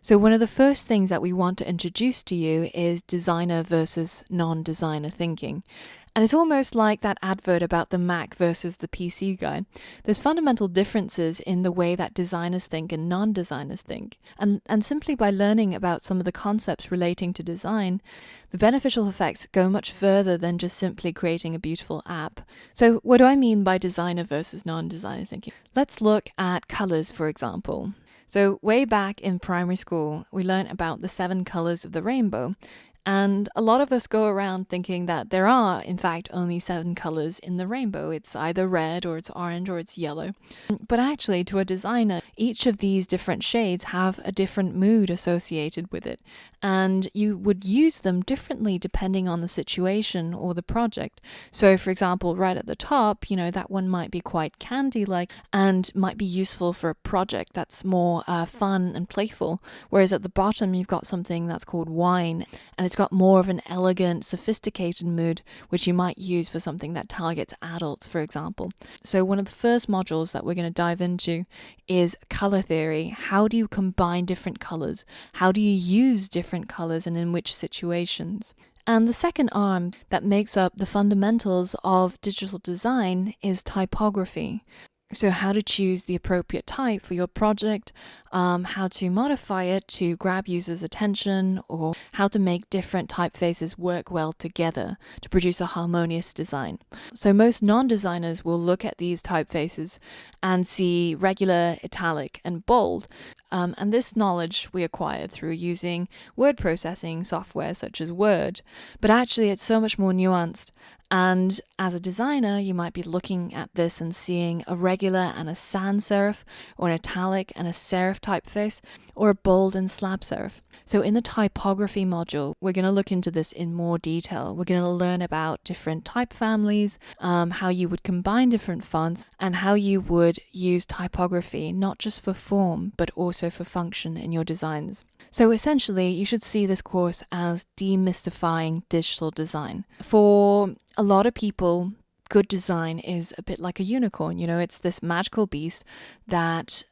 So one of the first things that we want to introduce to you is designer versus non-designer thinking. And it's almost like that advert about the Mac versus the PC guy. There's fundamental differences in the way that designers think and non-designers think. And simply by learning about some of the concepts relating to design, the beneficial effects go much further than just simply creating a beautiful app. So what do I mean by designer versus non-designer thinking? Let's look at colors, for example. So way back in primary school, we learned about the 7 colors of the rainbow. And a lot of us go around thinking that there are, in fact, only 7 colors in the rainbow. It's either red or it's orange or it's yellow. But actually, to a designer, each of these different shades have a different mood associated with it. And you would use them differently depending on the situation or the project. So, for example, right at the top, that one might be quite candy-like and might be useful for a project that's more fun and playful. Whereas at the bottom, you've got something that's called wine, and it's got more of an elegant, sophisticated mood, which you might use for something that targets adults, for example. So one of the first modules that we're going to dive into is color theory. How do you combine different colors? How do you use different colors and in which situations? And the second arm that makes up the fundamentals of digital design is typography. So how to choose the appropriate type for your project, how to modify it to grab users' attention, or how to make different typefaces work well together to produce a harmonious design. So most non-designers will look at these typefaces and see regular, italic, and bold. And this knowledge we acquired through using word processing software such as Word. But actually it's so much more nuanced. And as a designer, you might be looking at this and seeing a regular and a sans serif, or an italic and a serif typeface, or a bold and slab serif. So in the typography module, we're going to look into this in more detail. We're going to learn about different type families, how you would combine different fonts, and how you would use typography not just for form, but also for function in your designs. So essentially, you should see this course as demystifying digital design. For a lot of people, good design is a bit like a unicorn. It's this magical beast that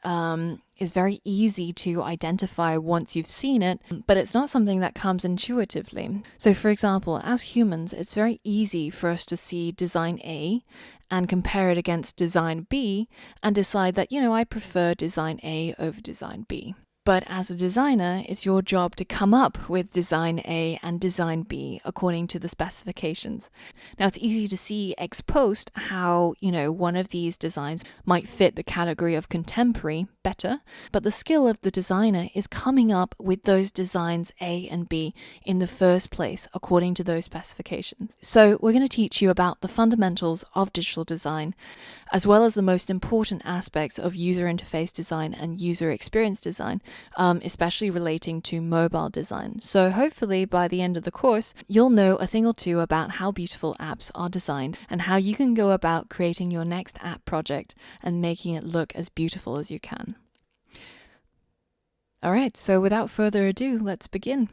is very easy to identify once you've seen it, but it's not something that comes intuitively. So for example, as humans, it's very easy for us to see design A and compare it against design B and decide that, I prefer design A over design B. But as a designer, it's your job to come up with design A and design B according to the specifications. Now, it's easy to see ex post how, one of these designs might fit the category of contemporary better, but the skill of the designer is coming up with those designs A and B in the first place according to those specifications. So we're going to teach you about the fundamentals of digital design, as well as the most important aspects of user interface design and user experience design, especially relating to mobile design. So hopefully by the end of the course, you'll know a thing or two about how beautiful apps are designed and how you can go about creating your next app project and making it look as beautiful as you can. All right, so without further ado, let's begin.